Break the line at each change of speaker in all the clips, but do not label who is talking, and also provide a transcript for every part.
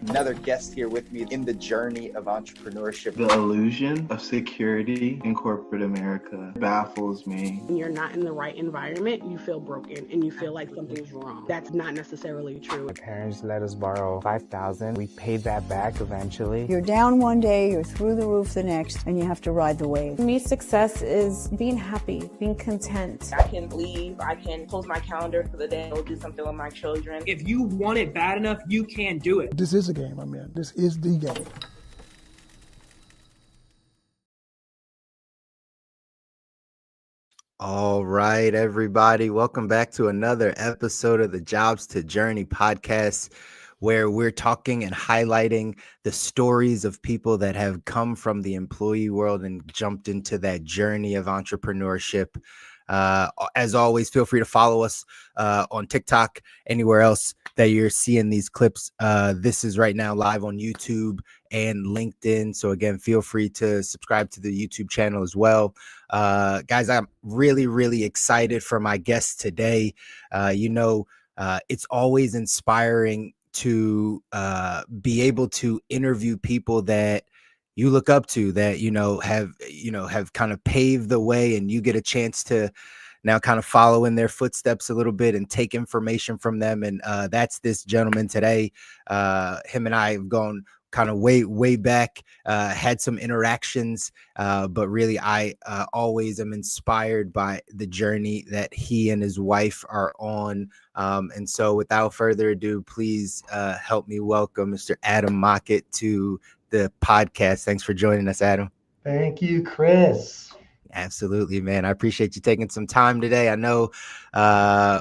Another guest here with me in the journey of entrepreneurship.
The illusion of security in corporate America baffles me.
When you're not in the right environment, you feel broken and you feel like something's wrong. That's not necessarily true.
My parents let us borrow $5,000. We paid that back eventually.
You're down one day, you're through the roof the next, and you have to ride the wave.
For me, success is being happy, being content.
I can leave, I can close my calendar for the day, I'll do something with my children.
If you want it bad enough, you can do it.
This is a game I'm in. This is the game.
All right, everybody. Welcome back to another episode of the Jobs to Journey podcast, where we're talking and highlighting the stories of people that have come from the employee world and jumped into that journey of entrepreneurship. As always, feel free to follow us on TikTok, anywhere else that you're seeing these clips. This is right now live on YouTube and LinkedIn. So again, feel free to subscribe to the YouTube channel as well. Guys, I'm really excited for my guest today. It's always inspiring to be able to interview people that you look up to, that have kind of paved the way, and you get a chance to now kind of follow in their footsteps a little bit and take information from them. And that's this gentleman today. Him and I have gone kind of way back, had some interactions, but really I always am inspired by the journey that he and his wife are on. And so without further ado, please help me welcome Mr. Adam Mockett to the podcast. Thanks for joining us, Adam.
Thank you, Chris.
Absolutely, man. I appreciate you taking some time today. I know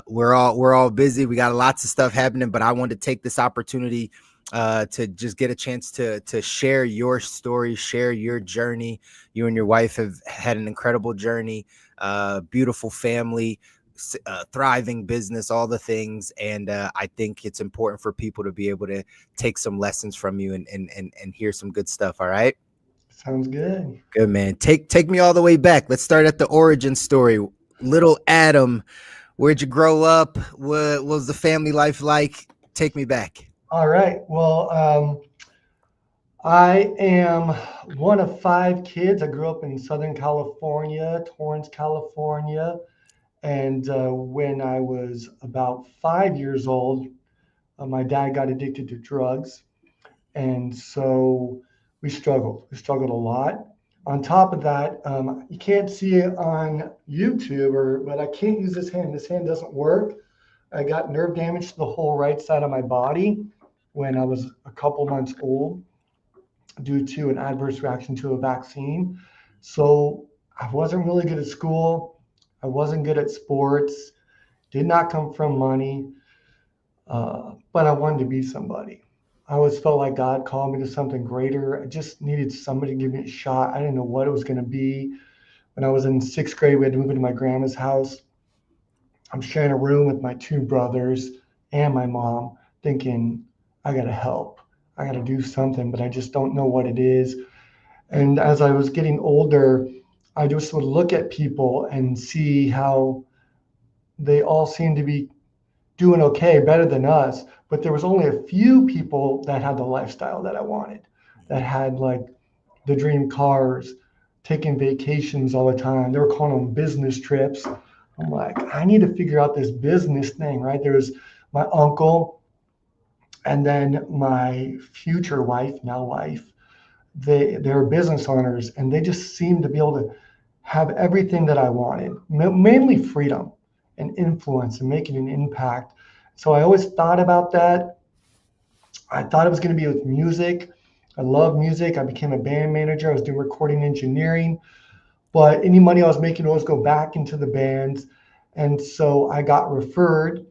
we're all busy. We got lots of stuff happening, but I wanted to take this opportunity to just get a chance to share your story, share your journey. You and your wife have had an incredible journey, beautiful family, thriving business, all the things. And I think it's important for people to be able to take some lessons from you and hear some good stuff. All right.
Sounds good.
Good, man. Take me all the way back. Let's start at the origin story. Little Adam, where'd you grow up? What was the family life like? Take me back.
All right. Well, I am one of 5 kids. I grew up in Southern California, Torrance, California. And when I was about 5 years old, my dad got addicted to drugs. And so we struggled a lot. On top of that, you can't see it on YouTube, but I can't use this hand. This hand doesn't work. I got nerve damage to the whole right side of my body when I was a couple months old due to an adverse reaction to a vaccine. So I wasn't really good at school. I wasn't good at sports. Did not come from money, but I wanted to be somebody. I always felt like God called me to something greater. I just needed somebody to give me a shot. I didn't know what it was going to be. When I was in 6th grade, we had to move into my grandma's house. I'm sharing a room with my 2 brothers and my mom, thinking, I got to help. I got to do something, but I just don't know what it is. And as I was getting older, I just would look at people and see how they all seemed to be doing okay, better than us. But there was only a few people that had the lifestyle that I wanted, that had like the dream cars, taking vacations all the time. They were calling them business trips. I'm like, I need to figure out this business thing, right? There was my uncle and then my future wife, now wife. They're business owners, and they just seemed to be able to have everything that I wanted, mainly freedom and influence and making an impact. So I always thought about that. I thought it was going to be with music. I love music. I became a band manager. I was doing recording engineering, but any money I was making would always go back into the bands. And so I got referred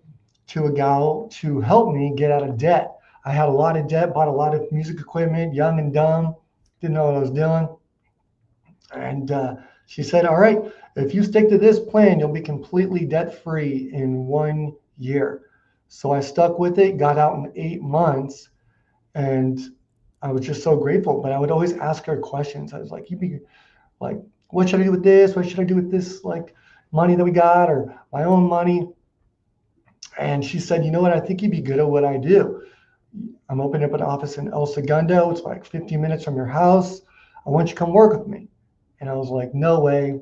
to a gal to help me get out of debt. I had a lot of debt, bought a lot of music equipment, young and dumb, didn't know what I was doing. And she said, all right, if you stick to this plan, you'll be completely debt-free in 1 year. So I stuck with it, got out in 8 months, and I was just so grateful. But I would always ask her questions. I was like, you'd be like, what should I do with this? What should I do with this, like, money that we got, or my own money? And she said, you know what? I think you'd be good at what I do. I'm opening up an office in El Segundo. It's like 50 minutes from your house. I want you to come work with me. And I was like, no way.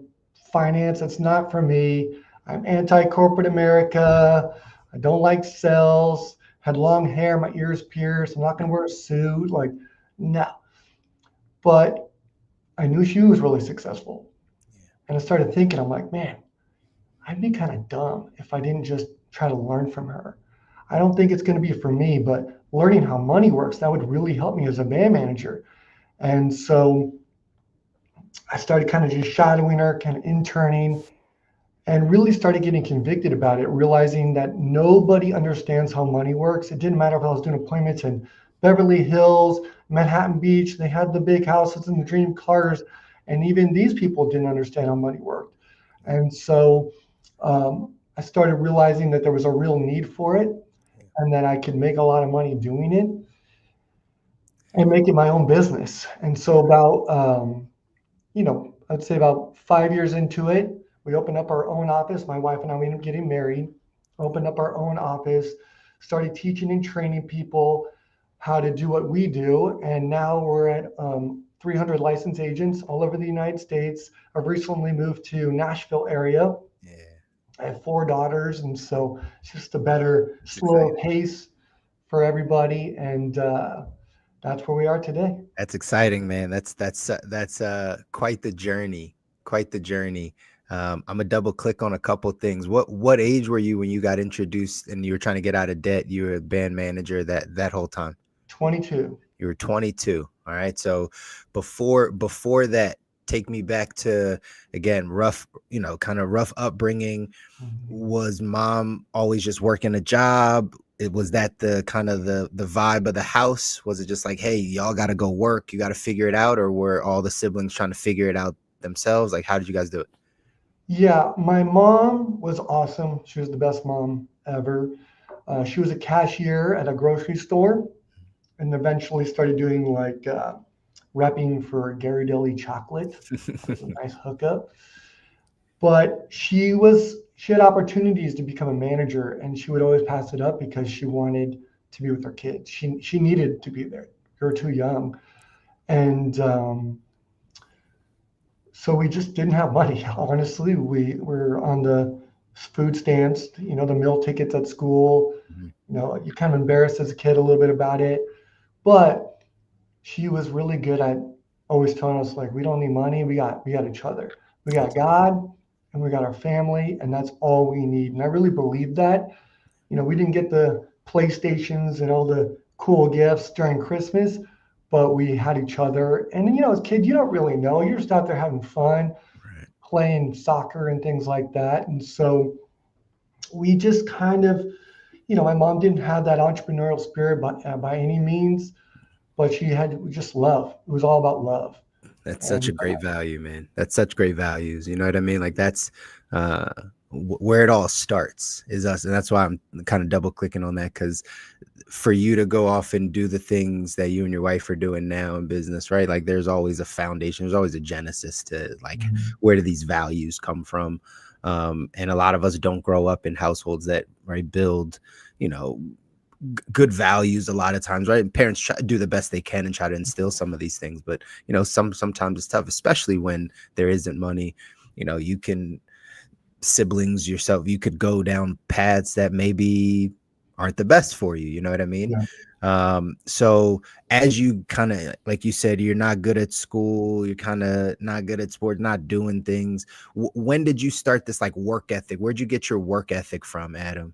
Finance, that's not for me. I'm anti-corporate America. I don't like sales. Had long hair, my ears pierced. I'm not going to wear a suit. Like, no. But I knew she was really successful. And I started thinking, I'm like, man, I'd be kind of dumb if I didn't just try to learn from her. I don't think it's going to be for me, but learning how money works, that would really help me as a band manager. And so I started kind of just shadowing her, kind of interning, and really started getting convicted about it, realizing that nobody understands how money works. It didn't matter if I was doing appointments in Beverly Hills, Manhattan Beach, they had the big houses and the dream cars, and even these people didn't understand how money worked. And so I started realizing that there was a real need for it and that I could make a lot of money doing it and make it my own business. And so about, I'd say about 5 years into it, we opened up our own office. My wife and I, we ended up getting married, opened up our own office, started teaching and training people how to do what we do. And now we're at 300 licensed agents all over the United States. I've recently moved to Nashville area. I have 4 daughters, and so it's just a better, slower pace for everybody. And that's where we are today.
That's exciting, man. That's quite the journey. Quite the journey. I'm gonna double click on a couple things. What age were you when you got introduced and you were trying to get out of debt? You were a band manager that whole time.
22.
You were 22. All right. So before that, take me back to, again, rough, kind of rough upbringing. Was mom always just working a job? Was that the kind of the vibe of the house? Was it just like, hey, y'all got to go work, you got to figure it out? Or were all the siblings trying to figure it out themselves? Like, how did you guys do it?
Yeah, my mom was awesome. She was the best mom ever. She was a cashier at a grocery store and eventually started doing like repping for Gary Deli chocolate. That was a nice hookup. But she had opportunities to become a manager, and she would always pass it up because she wanted to be with her kids. She needed to be there. They were too young. And so we just didn't have money. Honestly, we were on the food stamps, the meal tickets at school. You're kind of embarrassed as a kid a little bit about it. But she was really good at always telling us, like, we don't need money. We got each other. We got God and we got our family, and that's all we need. And I really believe that. We didn't get the PlayStations and all the cool gifts during Christmas, but we had each other. And, as a kid, you don't really know. You're just out there having fun, playing soccer and things like that. And so we just kind of, my mom didn't have that entrepreneurial spirit by any means, but she had just love. It was all about love.
That's such a great value, man. That's such great values. You know what I mean? Like, that's where it all starts is us. And that's why I'm kind of double clicking on that, because for you to go off and do the things that you and your wife are doing now in business, right? Like, there's always a foundation. There's always a genesis to, like, where do these values come from? And a lot of us don't grow up in households that build, good values a lot of times, right? And parents try to do the best they can and try to instill some of these things, but sometimes it's tough, especially when there isn't money. You can siblings yourself, you could go down paths that maybe aren't the best for you. You know what I mean? Yeah. So as you kind of, like you said, you're not good at school, you're kind of not good at sport, not doing things. When did you start this like work ethic? Where'd you get your work ethic from, Adam?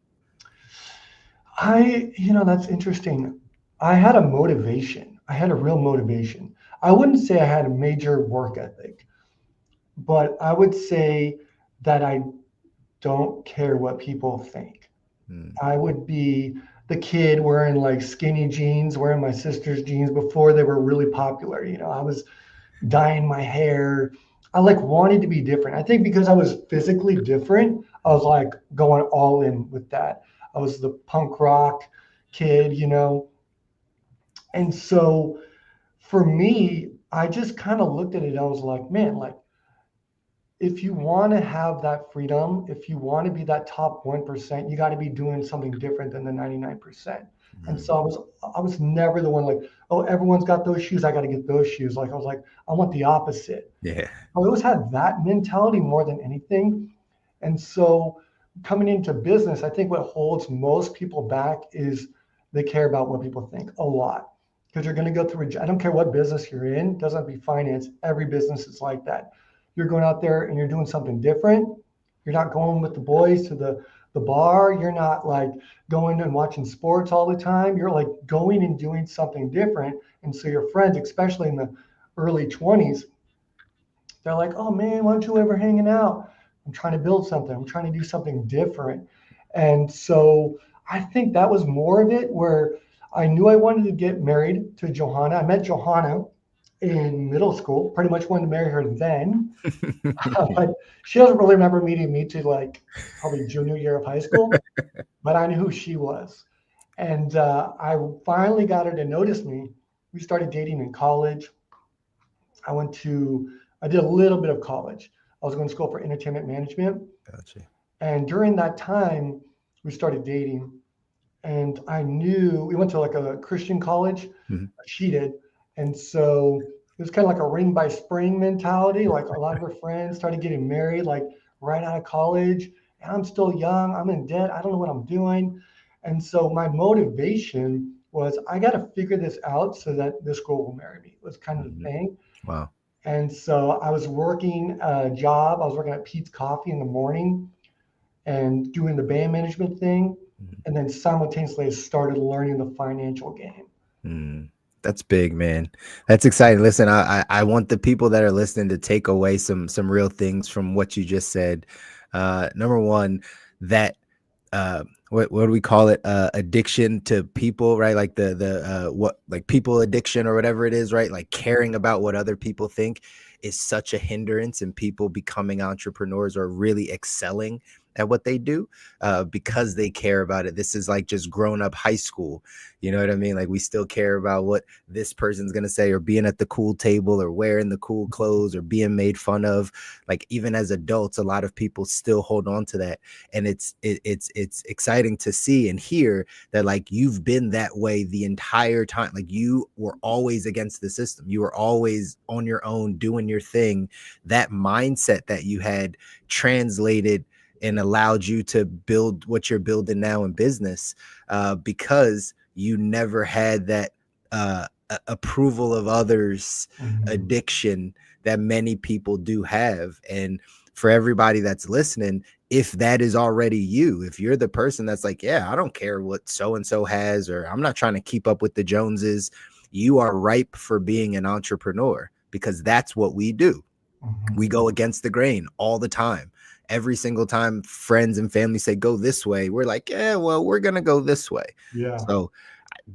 That's interesting. I had a motivation. I had a real motivation. I wouldn't say I had a major work ethic, but I would say that I don't care what people think. I would be the kid wearing like skinny jeans, wearing my sister's jeans before they were really popular. I was dyeing my hair. I wanted to be different. I think because I was physically different, I was like going all in with that. I was the punk rock kid, And so for me, I just kind of looked at it. I was like, man, like, if you want to have that freedom, if you want to be that top 1%, you got to be doing something different than the 99%. And so I was never the one like, oh, everyone's got those shoes, I got to get those shoes. Like I was like, I want the opposite.
Yeah.
I always had that mentality more than anything. And so coming into business, I think what holds most people back is they care about what people think a lot. Because you're going to go through, I don't care what business you're in, doesn't have to be finance. Every business is like that. You're going out there and you're doing something different. You're not going with the boys to the bar. You're not like going and watching sports all the time. You're like going and doing something different. And so your friends, especially in the early 20s, they're like, oh man, why don't you ever hanging out? I'm trying to build something. I'm trying to do something different. And so I think that was more of it, where I knew I wanted to get married to Johanna. I met Johanna in middle school, pretty much wanted to marry her then. But she doesn't really remember meeting me to like probably junior year of high school, but I knew who she was. And I finally got her to notice me. We started dating in college. I did a little bit of college. I was going to school for entertainment management.
Gotcha.
And during that time, we started dating. And I knew we went to like a Christian college. She did. And so it was kind of like a ring by spring mentality. Like a lot of her friends started getting married, like right out of college. And I'm still young. I'm in debt. I don't know what I'm doing. And so my motivation was, I got to figure this out so that this girl will marry me. It was kind of the thing.
Wow.
And so I was working a job. I was working at Pete's Coffee in the morning and doing the band management thing. And then simultaneously I started learning the financial game.
That's big, man. That's exciting. Listen, I want the people that are listening to take away some real things from what you just said. Number one, that what do we call it? Addiction to people, right? Like like people addiction or whatever it is, right? Like caring about what other people think is such a hindrance in people becoming entrepreneurs or really excelling at what they do because they care about it. This is like just grown up high school. You know what I mean? Like we still care about what this person's going to say, or being at the cool table, or wearing the cool clothes, or being made fun of. Like even as adults, a lot of people still hold on to that. And it's exciting to see and hear that like you've been that way the entire time. Like you were always against the system. You were always on your own doing your thing. That mindset that you had translated and allowed you to build what you're building now in business because you never had that approval of others addiction that many people do have. And for everybody that's listening, if that is already you, if you're the person that's like, yeah, I don't care what so-and-so has, or I'm not trying to keep up with the Joneses, you are ripe for being an entrepreneur, because that's what we do. We go against the grain all the time. Every single time friends and family say, go this way, we're like, yeah, well, we're going to go this way. Yeah. So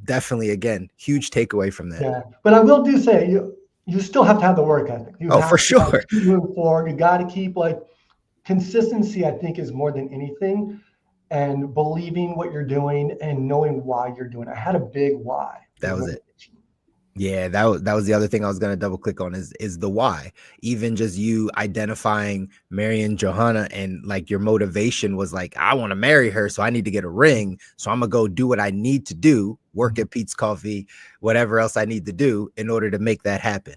definitely, again, huge takeaway from that.
Yeah. But I will do say you still have to have the work ethic. You have
for
to
sure.
Keep moving forward. You got to keep like consistency, I think, is more than anything, and believing what you're doing and knowing why you're doing it. I had a big why.
That was it. Yeah, that was the other thing I was going to double click on is the why. Even just you identifying marrying Johanna, and like your motivation was like, I want to marry her, so I need to get a ring. So I'm going to go do what I need to do, work at Pete's Coffee, whatever else I need to do in order to make that happen.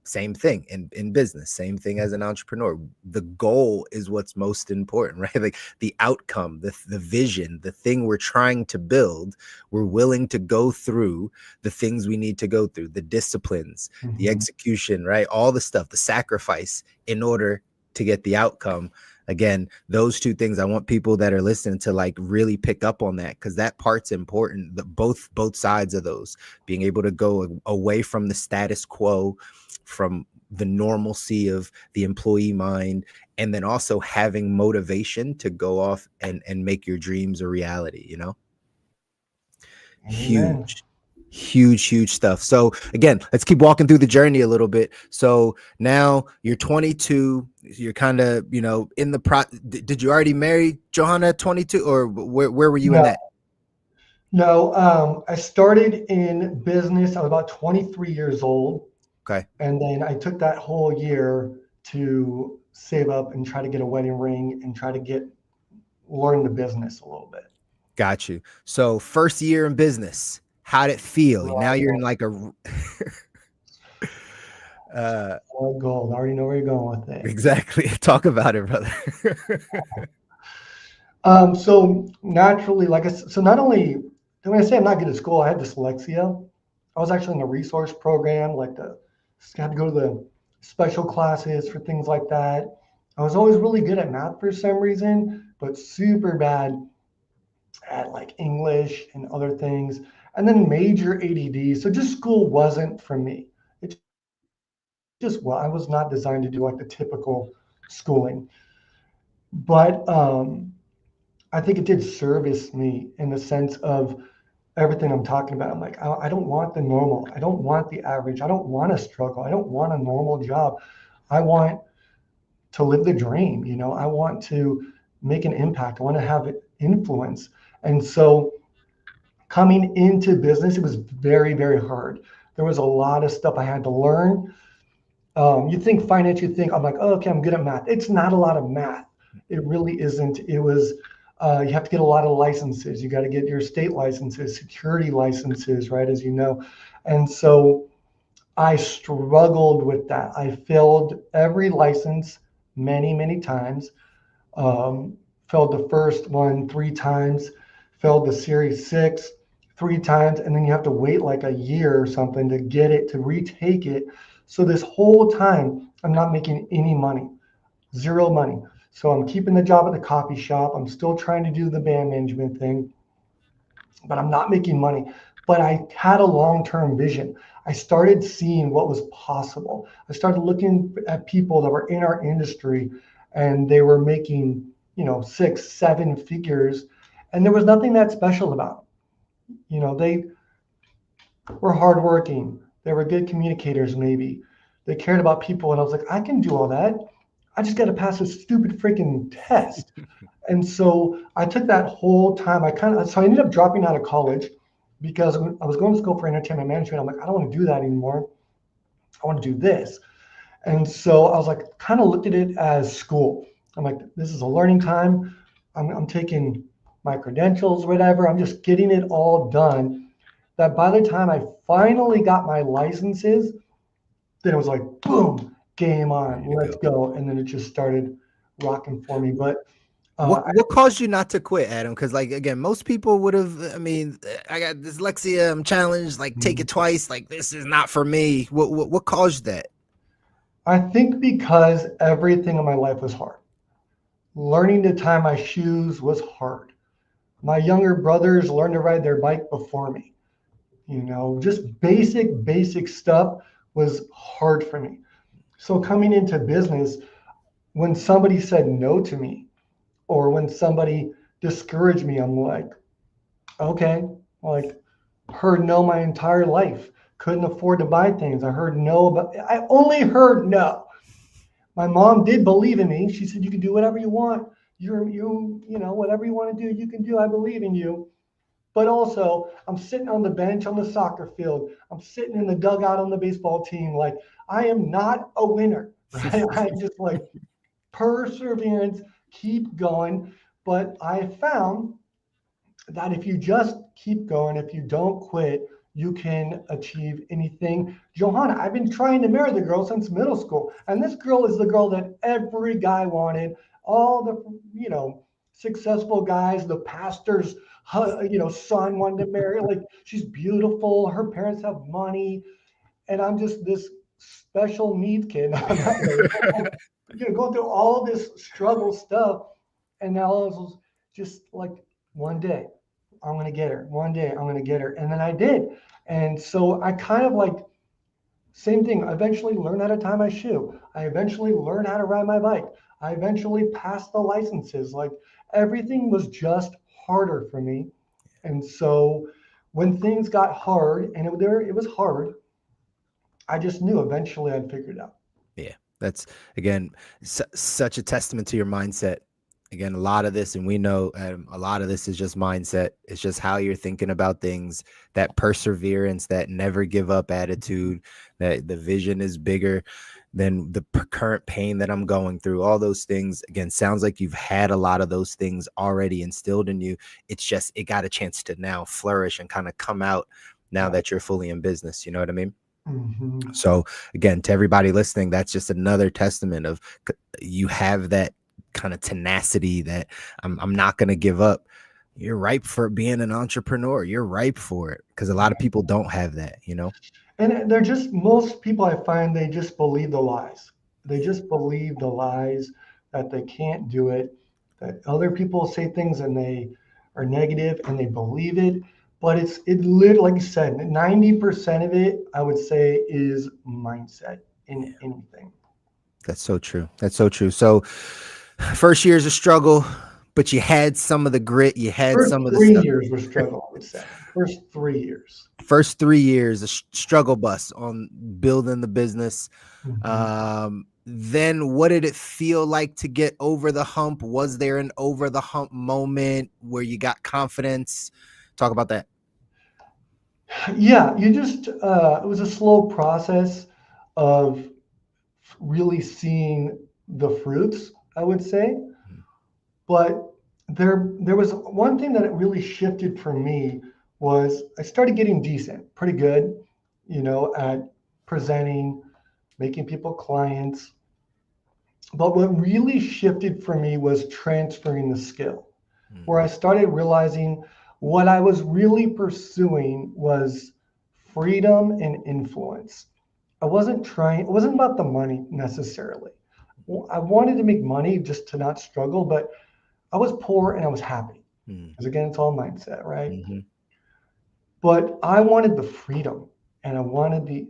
Same thing in business, same thing as an entrepreneur. The goal is what's most important, right? Like the outcome, the vision, the thing we're trying to build, we're willing to go through the things we need to go through, the disciplines, the execution, right? All the stuff, the sacrifice in order to get the outcome. Again, those two things, I want people that are listening to like really pick up on that, because that part's important. Both sides of those, being able to go away from the status quo, from the normalcy of the employee mind, and then also having motivation to go off and make your dreams a reality, you know?
Amen.
Huge stuff. So again, let's keep walking through the journey a little bit. So now you're 22, you're kind of, you know, in the did you already marry Johanna at 22, or where were you in that?
No, I started in business. I was about 23 years old.
Okay.
And then I took that whole year to save up and try to get a wedding ring and try to learn the business a little bit.
Got you. So first year in business, how'd it feel? Now you're in like a
gold. I already know where you're going with it.
Exactly. Talk about it, brother.
So naturally, like I said, so not only when I say I'm not good at school, I had dyslexia. I was actually in a resource program, had to go to the special classes for things like that. I was always really good at math for some reason, but super bad at like English and other things, and then major ADD. So just school wasn't for me. I was not designed to do like the typical schooling, but I think it did service me in the sense of everything I'm talking about. I'm like, I don't want the normal. I don't want the average. I don't want to struggle. I don't want a normal job. I want to live the dream. I want to make an impact. I want to have influence. And so coming into business, it was very, very hard. There was a lot of stuff I had to learn. You think finance, I'm like, oh, okay, I'm good at math. It's not a lot of math. It really isn't. It was, you have to get a lot of licenses. You got to get your state licenses, security licenses, right, as you know. And so I struggled with that. I failed every license many, many times. Failed the first one 3 times, failed the Series 6 3 times, and then you have to wait like a year or something to get it, to retake it. So this whole time, I'm not making any money, 0 money. So I'm keeping the job at the coffee shop. I'm still trying to do the band management thing, but I'm not making money. But I had a long-term vision. I started seeing what was possible. I started looking at people that were in our industry, and they were making, 6, 7 figures, and there was nothing that special about them. They were hardworking. They were good communicators, maybe. They cared about people, and I was like, I can do all that. I just got to pass this stupid freaking test. And so I took that whole time. So I ended up dropping out of college because I was going to school for entertainment management. I'm like, I don't want to do that anymore. I want to do this. And so I was like, kind of looked at it as school. I'm like, this is a learning time. I'm taking my credentials, whatever. I'm just getting it all done. That by the time I finally got my licenses, then it was like, boom, game on, let's go. And then it just started rocking for me. But
what caused you not to quit, Adam? Because again, most people would have, I got dyslexia, I'm challenged, take it twice, this is not for me. What caused that?
I think because everything in my life was hard. Learning to tie my shoes was hard. My younger brothers learned to ride their bike before me. Just basic stuff was hard for me. So coming into business, when somebody said no to me, or when somebody discouraged me, I'm like, okay, heard no my entire life. Couldn't afford to buy things. I only heard no. My mom did believe in me. She said, you can do whatever you want. Whatever you want to do, you can do. I believe in you. But also, I'm sitting on the bench on the soccer field. I'm sitting in the dugout on the baseball team. I am not a winner. Right? I'm just perseverance, keep going. But I found that if you just keep going, if you don't quit, you can achieve anything. Johanna, I've been trying to marry the girl since middle school. And this girl is the girl that every guy wanted. All the, successful guys, the pastor's, son wanted to marry. She's beautiful. Her parents have money. And I'm just this special needs kid. I'm not going through all this struggle stuff. And now I was just one day, I'm going to get her. One day, I'm going to get her. And then I did. And so I kind of same thing. I eventually learned how to tie my shoe. I eventually learned how to ride my bike. I eventually passed the licenses. Everything was just harder for me. And so when things got hard, and it was hard, I just knew eventually I'd figure it out.
Yeah, that's, again, such a testament to your mindset. Again, a lot of this, and we know a lot of this is just mindset. It's just how you're thinking about things, that perseverance, that never give up attitude, that the vision is bigger than the current pain that I'm going through. All those things, again, sounds like you've had a lot of those things already instilled in you. It's just, it got a chance to now flourish and kind of come out now that you're fully in business. You know what I mean?
Mm-hmm.
So again, to everybody listening, that's just another testament of you have that kind of tenacity that I'm not going to give up. You're ripe for being an entrepreneur. You're ripe for it, because a lot of people don't have that, you know?
And they're just, most people I find, they just believe the lies. They just believe the lies that they can't do it, that other people say things and they are negative and they believe it. But it literally, like you said, 90% of it, I would say, is mindset in anything.
That's so true. That's so true. So first year is a struggle, but you had some of the grit. You had
First
some of the
3
stuff.
years were struggle, I would say. First 3 years.
First 3 years, a struggle bus on building the business.
Mm-hmm.
Then what did it feel like to get over the hump? Was there an over the hump moment where you got confidence? Talk about that.
Yeah, you just, it was a slow process of really seeing the fruits, I would say. But there was one thing that it really shifted for me was I started getting decent, pretty good, at presenting, making people clients. But what really shifted for me was transferring the skill, where I started realizing what I was really pursuing was freedom and influence. It wasn't about the money necessarily. I wanted to make money just to not struggle, but I was poor and I was happy. Because again, it's all mindset, right?
Mm-hmm.
But I wanted the freedom and I wanted the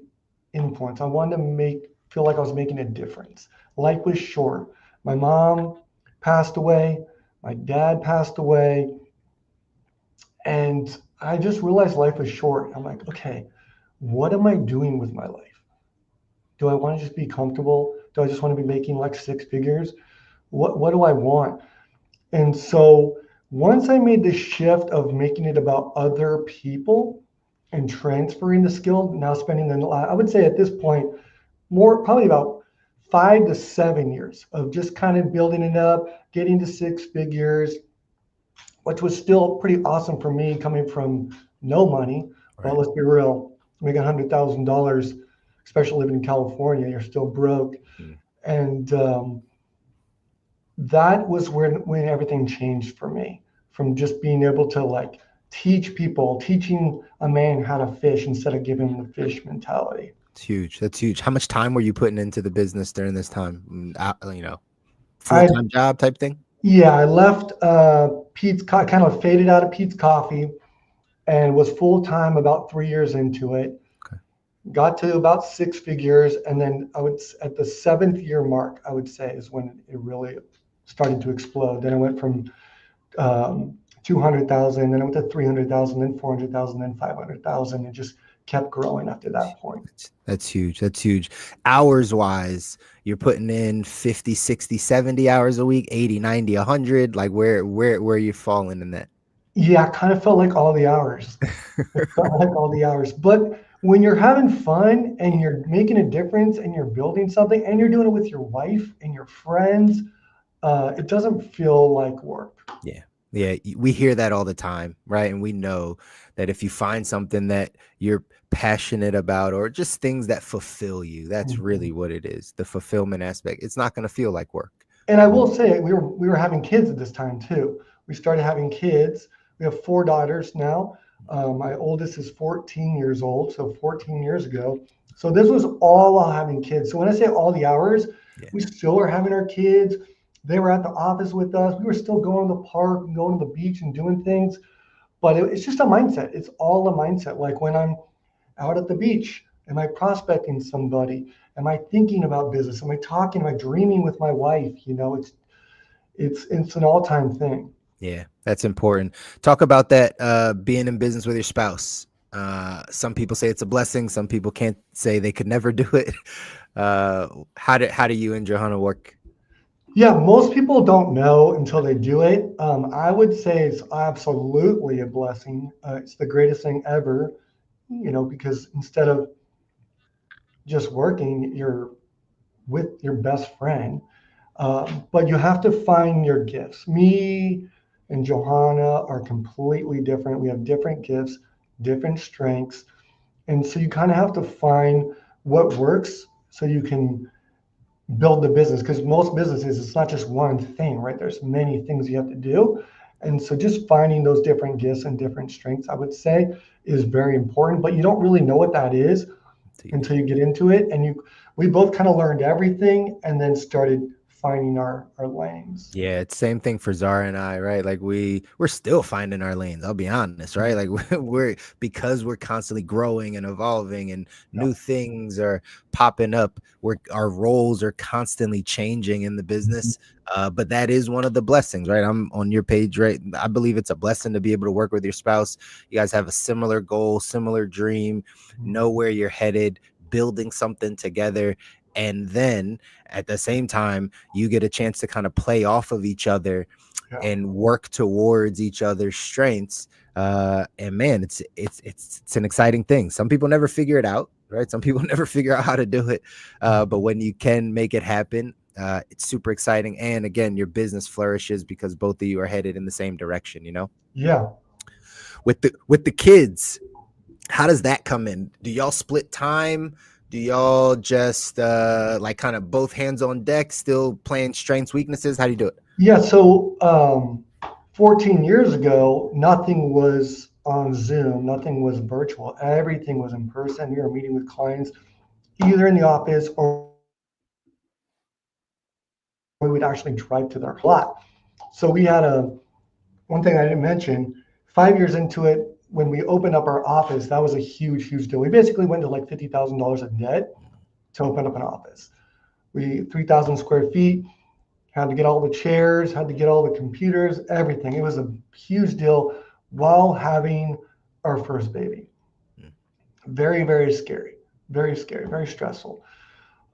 influence. I wanted to feel like I was making a difference. Life was short. My mom passed away. My dad passed away. And I just realized life was short. I'm like, okay, what am I doing with my life? Do I want to just be comfortable? Do I just want to be making like 6 figures? What do I want? And so once I made the shift of making it about other people and transferring the skill, now spending I would say at this point, probably about 5 to 7 years of just kind of building it up, getting to 6 figures, which was still pretty awesome for me coming from no money. Right. But let's be real, making $100,000, especially living in California, you're still broke. And that was when everything changed for me, from just being able to like teaching a man how to fish instead of giving him the fish mentality.
It's huge. That's huge. How much time were you putting into the business during this time? Full-time job type thing?
Yeah, I left Pete's, kind of faded out of Pete's Coffee and was full-time about 3 years into it.
Okay.
Got to about 6 figures. And then at the 7th year mark, I would say, is when it really started to explode. Then I went from 200,000, then I went to 300,000, then 400,000, then 500,000, and just kept growing after that point.
That's huge. That's huge. Hours wise, you're putting in 50, 60, 70 hours a week, 80, 90, 100. Like where are you falling in that?
Yeah, I kind of felt like all the hours. But when you're having fun and you're making a difference and you're building something and you're doing it with your wife and your friends, it doesn't feel like work.
Yeah. Yeah. We hear that all the time, right? And we know that if you find something that you're passionate about or just things that fulfill you, that's really what it is. The fulfillment aspect. It's not going to feel like work.
And I will say we were having kids at this time too. We started having kids. We have 4 daughters now. My oldest is 14 years old, so 14 years ago. So this was all while having kids. So when I say all the hours, we still are having our kids. They were at the office with us. We were still going to the park and going to the beach and doing things. But it's just a mindset. It's all a mindset. Like when I'm out at the beach, am I prospecting somebody? Am I thinking about business? Am I dreaming with my wife? It's an all-time thing.
Yeah, that's important. Talk about that, being in business with your spouse. Some people say it's a blessing. Some people can't, say they could never do it. How do you and Johanna work?
Yeah, most people don't know until they do it. I would say it's absolutely a blessing. It's the greatest thing ever, because instead of just working, you're with your best friend. But you have to find your gifts. Me and Johanna are completely different. We have different gifts, different strengths. And so you kind of have to find what works so you can build the business, because most businesses, it's not just one thing, right? There's many things you have to do. And so just finding those different gifts and different strengths, I would say, is very important, but you don't really know what that is until you get into it. And we both kind of learned everything and then started finding our lanes.
Yeah, it's same thing for Zara and I, right? Like we're still finding our lanes. I'll be honest, right? Like because we're constantly growing and evolving and new things are popping up. Our roles are constantly changing in the business. But that is one of the blessings, right? I'm on your page, right? I believe it's a blessing to be able to work with your spouse. You guys have a similar goal, similar dream, know where you're headed, building something together. And then at the same time, you get a chance to kind of play off of each other and work towards each other's strengths. And man, it's an exciting thing. Some people never figure it out, right? Some people never figure out how to do it. But when you can make it happen, it's super exciting. And again, your business flourishes because both of you are headed in the same direction, you know?
Yeah.
With the kids, how does that come in? Do y'all split time? Do y'all just like kind of both hands on deck, still playing strengths, weaknesses? How do you do it?
Yeah. So 14 years ago, nothing was on Zoom. Nothing was virtual. Everything was in person. We were meeting with clients either in the office or we would actually drive to their lot. So we had one thing I didn't mention, 5 years into it, when we opened up our office, that was a huge, huge deal. We basically went to like $50,000 in debt to open up an office. 3,000 square feet, had to get all the chairs, had to get all the computers, everything. It was a huge deal while having our first baby. Very, very scary, very stressful.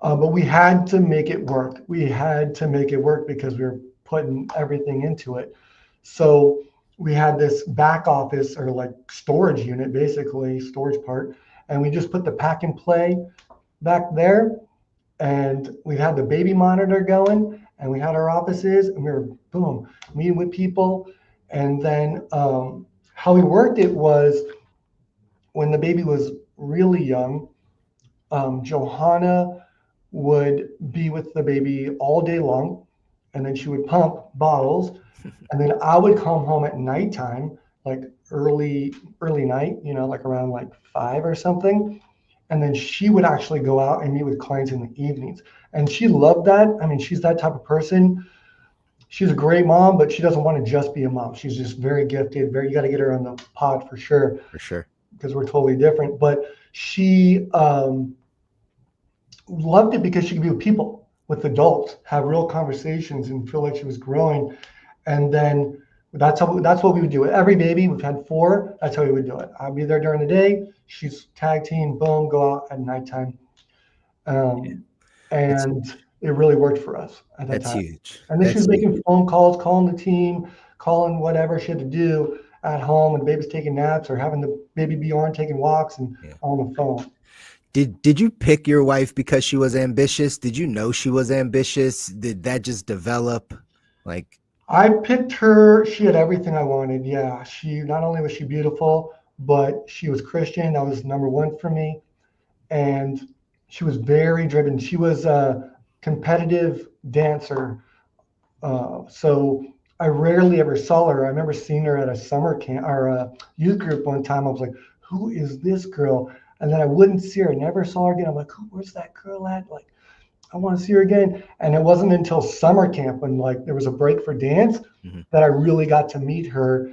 But we had to make it work. We had to make it work because we were putting everything into it. So we had this back office or like storage unit, basically storage part. And we just put the pack and play back there. And we had the baby monitor going and we had our offices and we were boom, meeting with people. And then how we worked it was when the baby was really young, Johanna would be with the baby all day long. And then she would pump bottles. And then I would come home at nighttime, like early night, you know, like around like 5 or something. And then she would actually go out and meet with clients in the evenings. And she loved that. I mean, she's that type of person. She's a great mom, but she doesn't want to just be a mom. She's just very gifted. You got to get her on the pod for sure.
For sure.
Because we're totally different. But she loved it because she could be with people, with adults, have real conversations and feel like she was growing. And then that's what we would do. Every baby, we've had 4. That's how we would do it. I'd be there during the day. She's tag team, boom, go out at nighttime. And it really worked for us at that time. That's huge. And then she was making phone calls, calling the team, calling whatever she had to do at home when the baby's taking naps or having the baby Bjorn taking walks and on the phone.
Did you pick your wife because she was ambitious? Did you know she was ambitious? Did that just develop? Like,
I picked her. She had everything I wanted. Yeah. Not only was she beautiful, but she was Christian. That was number one for me. And she was very driven. She was a competitive dancer. So I rarely ever saw her. I remember seeing her at a summer camp or a youth group one time. I was like, who is this girl? And then I wouldn't see her. I never saw her again. I'm like, where's that girl at? Like, I want to see her again. And it wasn't until summer camp when like there was a break for dance that I really got to meet her.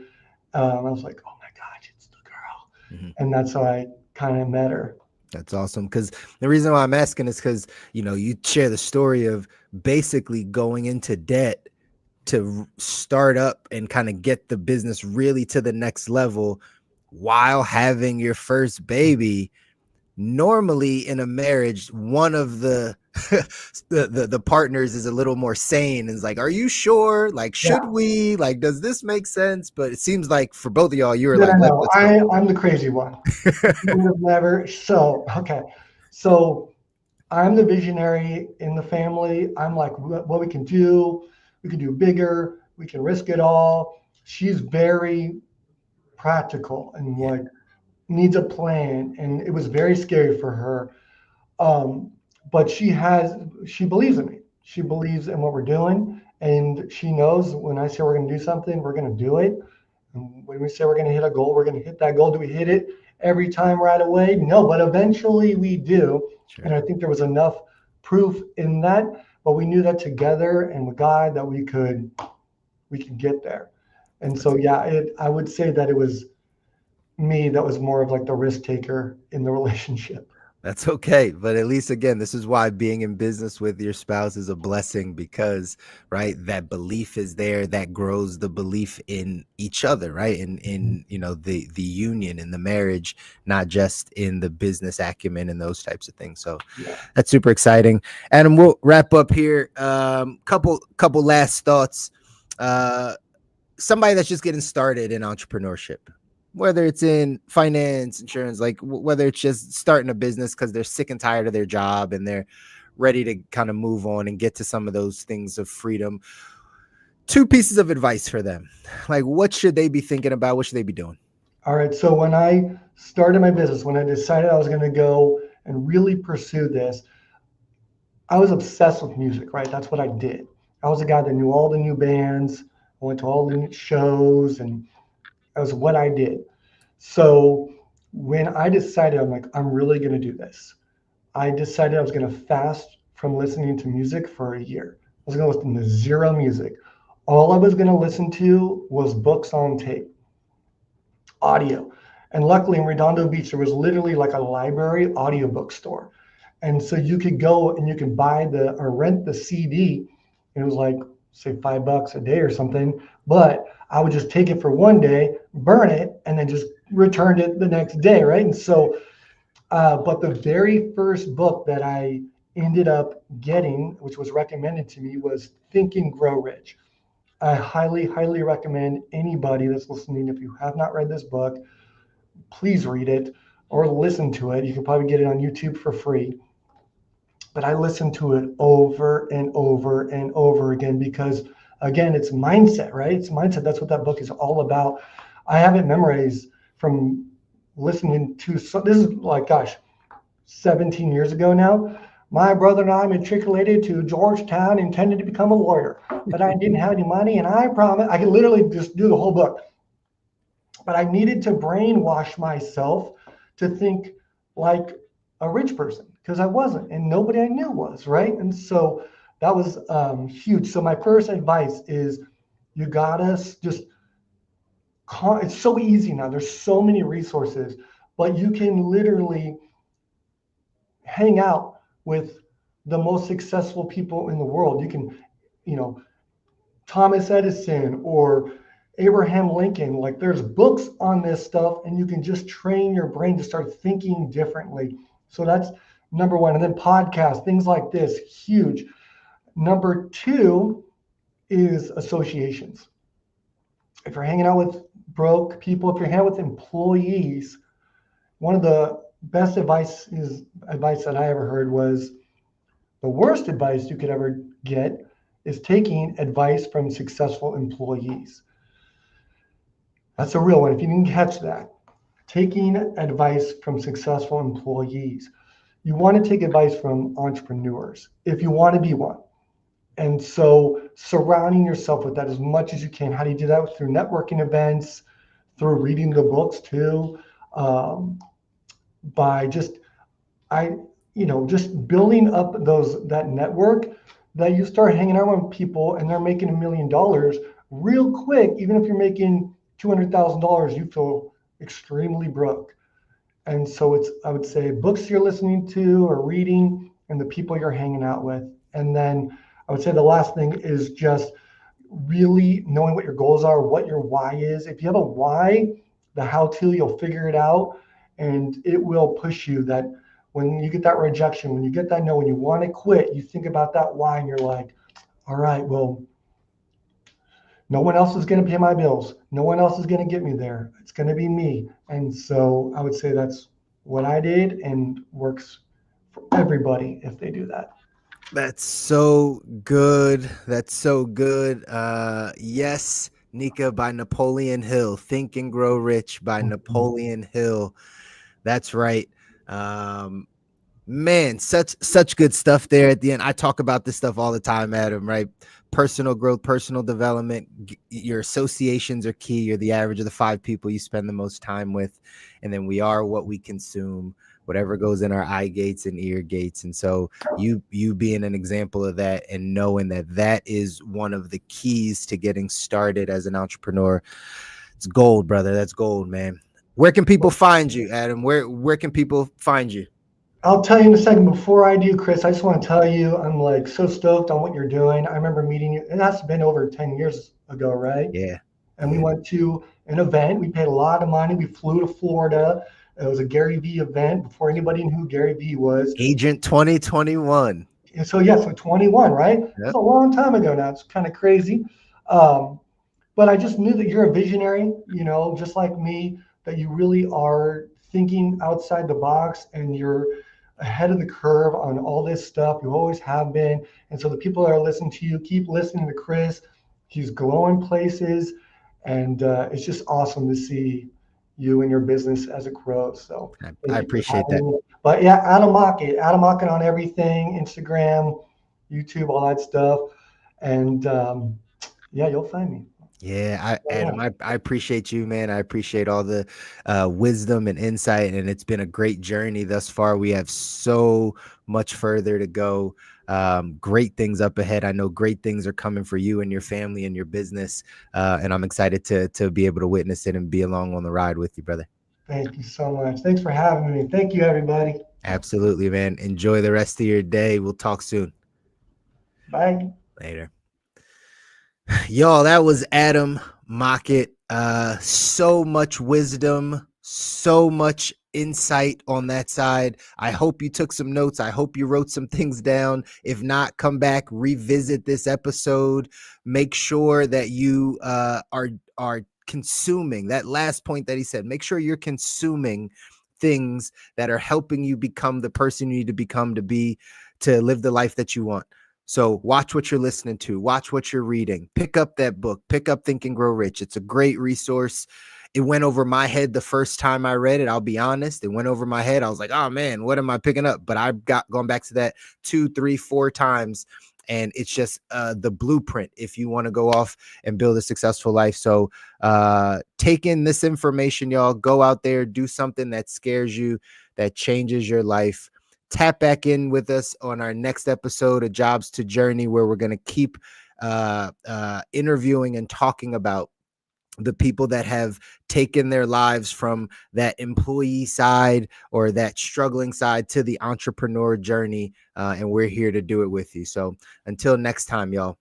I was like, oh my gosh, it's the girl. And that's how I kind of met her.
That's awesome. Because the reason why I'm asking is because, you know, you share the story of basically going into debt to start up and kind of get the business really to the next level while having your first baby. Normally in a marriage, one of the the partners is a little more sane and is like, are you sure? Like, should we? Like, does this make sense? But it seems like for both of y'all, you were
no, I'm the crazy one. Never. So, okay. So I'm the visionary in the family. I'm like, what we can do bigger, we can risk it all. She's very practical and like needs a plan. And it was very scary for her. But she believes in me. She believes in what we're doing. And she knows when I say we're going to do something, we're going to do it. And when we say we're going to hit a goal, we're going to hit that goal. Do we hit it every time right away? No, but eventually we do. Sure. And I think there was enough proof in that, but we knew that together and with God that we could get there. And so, yeah, I would say that it was me that was more of like the risk taker in the relationship.
That's okay. But at least, again, this is why being in business with your spouse is a blessing, because, right, that belief is there, that grows the belief in each other, right? In you know, the union, in the marriage, not just in the business acumen and those types of things. So that's super exciting. Adam, we'll wrap up here. Couple last thoughts. Somebody that's just getting started in entrepreneurship, whether it's in finance, insurance, like whether it's just starting a business because they're sick and tired of their job and they're ready to kind of move on and get to some of those things of freedom. 2 pieces of advice for them. Like, what should they be thinking about? What should they be doing?
All right. So when I started my business, when I decided I was going to go and really pursue this, I was obsessed with music, right? That's what I did. I was a guy that knew all the new bands. I went to all the new shows, and that was what I did. So when I decided, I'm like, I'm really going to do this. I decided I was going to fast from listening to music for a year. I was going to listen to 0 music. All I was going to listen to was books on tape, audio. And luckily in Redondo Beach, there was literally like a library audiobook store. And so you could go and you could buy or rent the CD. And it was like, say $5 a day or something. But I would just take it for one day, burn it, and then just return it the next day, right? And so, but the very first book that I ended up getting, which was recommended to me, was Think and Grow Rich. I highly, highly recommend anybody that's listening, if you have not read this book, please read it or listen to it. You can probably get it on YouTube for free. But I listened to it over and over and over again because, again, it's mindset, right? It's mindset. That's what that book is all about. I have it memorized from listening to, so this is like, 17 years ago now. My brother and I matriculated to Georgetown, intended to become a lawyer, but I didn't have any money, and I promise I could literally just do the whole book. But I needed to brainwash myself to think like a rich person, because I wasn't, and nobody I knew was, right? And so that was huge. So my first advice is you gotta just, it's so easy now. There's so many resources, but you can literally hang out with the most successful people in the world. You can, Thomas Edison or Abraham Lincoln, like there's books on this stuff, and you can just train your brain to start thinking differently. So that's number 1. And then podcasts, things like this, huge. Number 2 is associations. If you're hanging out with broke people, if you're hanging out with employees, one of the best advice that I ever heard was the worst advice you could ever get is taking advice from successful employees. That's a real one. If you didn't catch that, taking advice from successful employees. You want to take advice from entrepreneurs if you want to be one. And so surrounding yourself with that as much as you can. How do you do that? Through networking events, through reading the books too, by just building up that network, that you start hanging out with people and they're making $1 million real quick. Even if you're making $200,000, you feel extremely broke. And so I would say books you're listening to or reading and the people you're hanging out with. And then I would say the last thing is just really knowing what your goals are, what your why is. If you have a why, the how-to, you'll figure it out, and it will push you. That when you get that rejection, when you get that no, when you want to quit, you think about that why and you're like, all right, well, no one else is going to pay my bills. No one else is going to get me there. It's going to be me. And so I would say that's what I did and works everybody if they do that.
That's so good. That's so good. Yes, Nika by Napoleon Hill. Think and Grow Rich by Napoleon Hill. That's right. Man, such good stuff there at the end. I talk about this stuff all the time, Adam, right? Personal growth, personal development. Your associations are key. You're the average of the 5 people you spend the most time with. And then we are what we consume, whatever goes in our eye gates and ear gates. And so you being an example of that and knowing that that is one of the keys to getting started as an entrepreneur. It's gold, brother. That's gold, man. Where can people find you, Adam? Where can people find you?
I'll tell you in a second. Before I do, Chris, I just want to tell you, I'm like so stoked on what you're doing. I remember meeting you. It has been over 10 years ago, right?
Yeah.
And we went to an event. We paid a lot of money. We flew to Florida. It was a Gary Vee event before anybody knew who Gary Vee was.
Agent 2021.
And so 21, right? Yep. It's a long time ago now. It's kind of crazy. But I just knew that you're a visionary, just like me, that you really are thinking outside the box and you're ahead of the curve on all this stuff. You always have been. And so the people that are listening to you, keep listening to Chris. He's going places. And it's just awesome to see you and your business as it grows. So
I appreciate that.
But yeah, Adam Mockett on everything, Instagram, YouTube, all that stuff. And you'll find me.
Yeah, Adam, I appreciate you, man. I appreciate all the wisdom and insight, and it's been a great journey thus far. We have so much further to go. Great things up ahead. I know great things are coming for you and your family and your business, and I'm excited to be able to witness it and be along on the ride with you, brother.
Thank you so much. Thanks for having me. Thank you, everybody.
Absolutely, man. Enjoy the rest of your day. We'll talk soon.
Bye.
Later. Y'all, that was Adam Mockett. So much wisdom, so much insight on that side. I hope you took some notes. I hope you wrote some things down. If not, come back, revisit this episode. Make sure that you are consuming that last point that he said. Make sure you're consuming things that are helping you become the person you need to become to live the life that you want. So watch what you're listening to, watch what you're reading, pick up that book, pick up Think and Grow Rich. It's a great resource. It went over my head the first time I read it. I'll be honest. It went over my head. I was like, oh man, what am I picking up? But I've gone back to that 2, 3, 4 times. And it's just the blueprint if you want to go off and build a successful life. So take in this information, y'all. Go out there, do something that scares you, that changes your life. Tap back in with us on our next episode of Jobs to Journey, where we're going to keep interviewing and talking about the people that have taken their lives from that employee side or that struggling side to the entrepreneur journey. And we're here to do it with you. So until next time, y'all.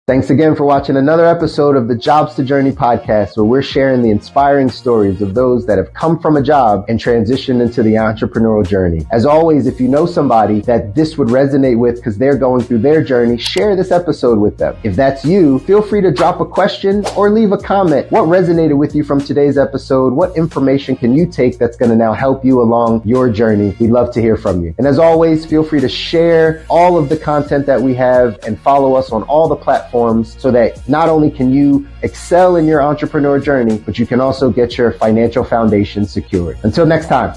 Thanks again for watching another episode of the Jobs to Journey podcast, where we're sharing the inspiring stories of those that have come from a job and transitioned into the entrepreneurial journey. As always, if you know somebody that this would resonate with because they're going through their journey, share this episode with them. If that's you, feel free to drop a question or leave a comment. What resonated with you from today's episode? What information can you take that's going to now help you along your journey? We'd love to hear from you. And as always, feel free to share all of the content that we have and follow us on all the platforms, so that not only can you excel in your entrepreneur journey, but you can also get your financial foundation secured. Until next time.